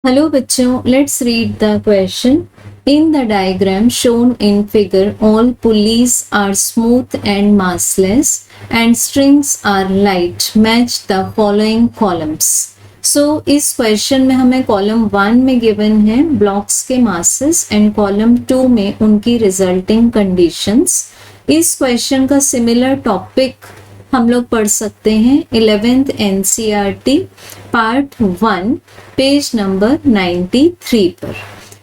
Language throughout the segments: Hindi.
Hello बच्चों, let's read the question. In the diagram shown in figure, all pulleys are smooth and massless and strings are light. Match the following columns. So इस क्वेश्चन में हमें कॉलम 1 में गिवन है ब्लॉक्स के मासेस एंड कॉलम 2 में उनकी रिजल्टिंग कंडीशंस. इस क्वेश्चन का सिमिलर टॉपिक हम लोग पढ़ सकते हैं 11th NCERT part 1 page number 93 पर.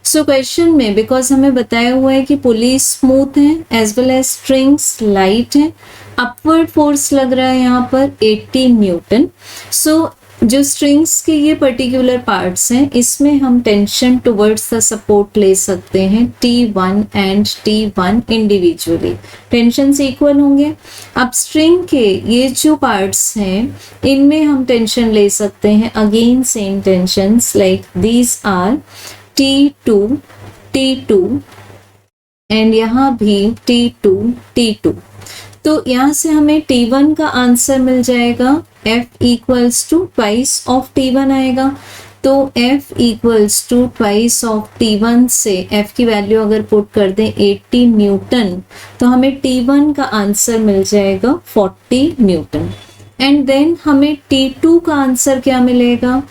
सो क्वेश्चन में बिकॉज हमें बताया हुआ है कि पुली स्मूथ है as well as strings light है, अपवर्ड फोर्स लग रहा है यहाँ पर 80 न्यूटन. सो जो स्ट्रिंग्स के ये पर्टिकुलर पार्ट्स हैं इसमें हम टेंशन टुवर्ड्स द सपोर्ट ले सकते हैं T1 and T1 individually. Tension equal होंगे. अब स्ट्रिंग के ये जो पार्ट्स हैं इनमें हम टेंशन ले सकते हैं again same tensions like these are T2 T2 and यहाँ भी T2 T2. तो यहाँ से हमें T1 का आंसर मिल जाएगा F equals to twice of T1 आएगा. तो F equals to twice of T1 से F की वैल्यू अगर पुट कर दें 80 न्यूटन तो हमें T1 का आंसर मिल जाएगा 40 न्यूटन. एंड देन हमें T2 का आंसर क्या मिलेगा.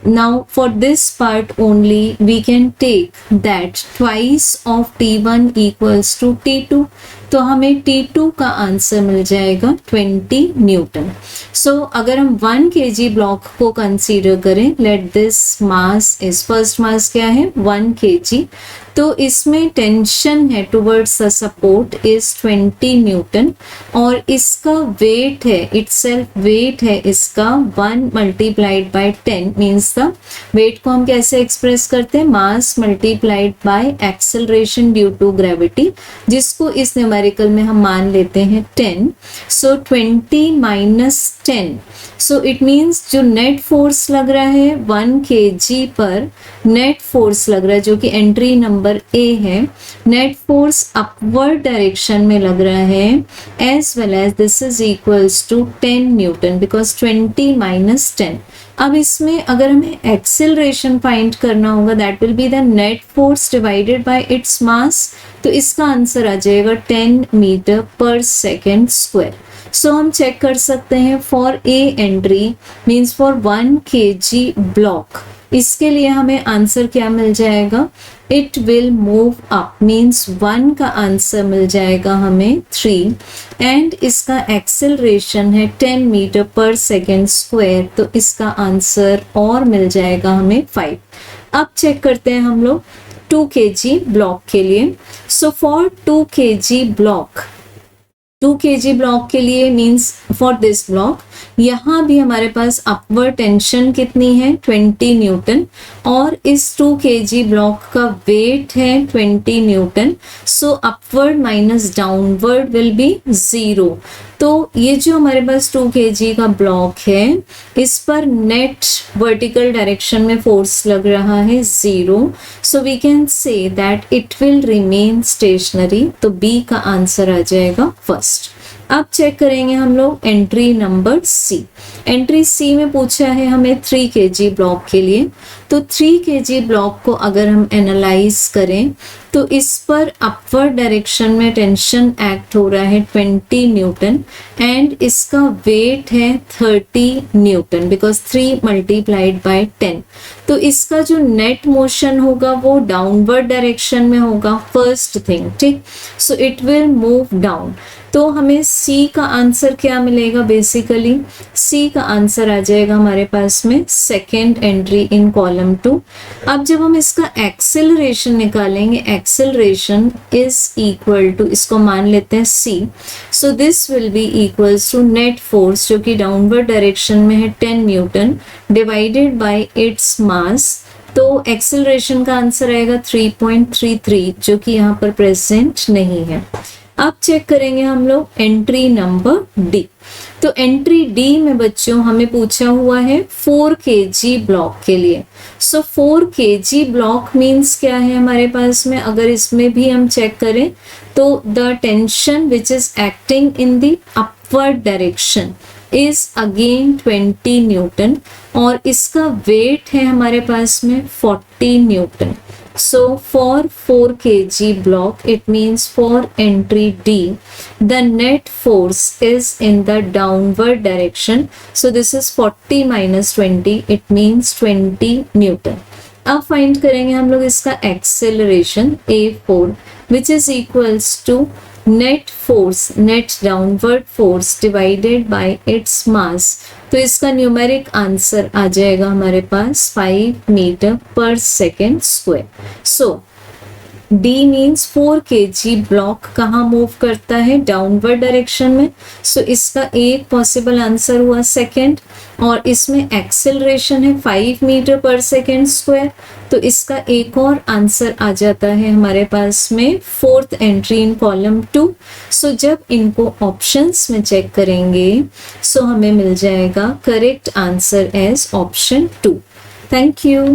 Now for this part only we can take that twice of T1 equals to T2. तो हमें T2 का आंसर मिल जाएगा 20 न्यूटन. सो अगर हम 1 kg ब्लॉक को कंसीडर करें, let this mass is first mass क्या है 1 kg. तो इसमें टेंशन है towards the support is 20 newton और इसका वेट है इटसेल्फ वेट है इसका 1 multiplied by 10 means the weight को हम कैसे एक्सप्रेस करते हैं mass multiplied by acceleration due to gravity, जिसको इस न्यूमेरिकल में हम मान लेते हैं 10. So 20 minus 10. So it means जो नेट फोर्स लग रहा है 1 kg पर नेट फोर्स लग रहा है जो कि एंट्री नंबर ए है. नेट फोर्स अपवर्ड डायरेक्शन में लग रहा है as well as this is equals to 10 newton because 20 minus 10. अब इसमें अगर हमें एक्सेलरेशन फाइंड करना होगा that will be the net force divided by its mass. तो इसका आंसर आ जाएगा 10 मीटर पर सेकेंड स्क्वायर. सो हम चेक कर सकते हैं for a entry means for 1 kg block इसके लिए हमें आंसर क्या मिल जाएगा. It will move up means 1 का आंसर मिल जाएगा हमें 3 एंड इसका एक्सेलरेशन है 10 मीटर पर सेकेंड स्क्वायर. तो इसका आंसर और मिल जाएगा हमें 5. अब चेक करते हैं हम लोग 2 kg ब्लॉक के लिए. So for 2 kg block 2 kg block के लिए मीन्स फॉर दिस ब्लॉक यहाँ भी हमारे पास अपवर्ड टेंशन कितनी है 20 न्यूटन और इस 2 kg ब्लॉक का वेट है 20 Newton. So upward minus downward will be 0. तो ये जो हमारे पास 2 kg का ब्लॉक है इस पर नेट वर्टिकल डायरेक्शन में फोर्स लग रहा है 0. So we can say that it will remain stationary. तो बी का आंसर आ जाएगा फर्स्ट. अब चेक करेंगे हम लोग entry number C. Entry C में पूछा है हमें 3 kg ब्लॉक के लिए. तो 3 kg ब्लॉक को अगर हम एनालाइज करें तो इस पर अपवर्ड डायरेक्शन में टेंशन एक्ट हो रहा है 20 न्यूटन एंड इसका वेट है 30 न्यूटन बिकॉज 3 मल्टीप्लाइड बाय 10. तो इसका जो नेट मोशन होगा वो डाउनवर्ड डायरेक्शन में होगा फर्स्ट थिंग. ठीक. So it will move down. तो हमें सी का आंसर क्या मिलेगा. बेसिकली सी का आंसर आ जाएगा हमारे पास में सेकेंड एंट्री इन कॉलम 2. अब जब हम इसका एक्सेलरेशन निकालेंगे एक्सेलरेशन इज इक्वल टू इसको मान लेते हैं C. So this will be equals to net force जो कि डाउनवर्ड डायरेक्शन में है 10 newton divided by its mass. तो एक्सेलरेशन का आंसर आएगा 3.33 जो कि यहाँ पर प्रेजेंट नहीं है. अब चेक करेंगे हम लोग एंट्री नंबर डी. तो एंट्री डी में बच्चों हमें पूछा हुआ है 4 kg ब्लॉक के लिए. सो 4 kg ब्लॉक मीन्स क्या है हमारे पास में. अगर इसमें भी हम चेक करें तो the tension which is acting in the upward direction is again 20 newton और इसका वेट है हमारे पास में 40 Newton. So for 4 kg block, it means for entry D, the net force is in the downward direction. So this is 40 minus 20, it means 20 Newton. अब फाइंड करेंगे हम लोग इसका acceleration A4 which is equals to net force, net downward force divided by its mass. तो इसका न्यूमेरिक आंसर आ जाएगा हमारे पास 5 मीटर पर सेकेंड स्क्वायर. सो D मीन्स 4 kg ब्लॉक कहाँ मूव करता है, डाउनवर्ड डायरेक्शन में. सो इसका एक पॉसिबल आंसर हुआ सेकेंड और इसमें एक्सेलरेशन है 5 मीटर पर सेकेंड स्क्वायर. तो इसका एक और आंसर आ जाता है हमारे पास में फोर्थ एंट्री इन कॉलम 2. सो जब इनको ऑप्शंस में चेक करेंगे सो हमें मिल जाएगा correct answer as option 2. Thank you.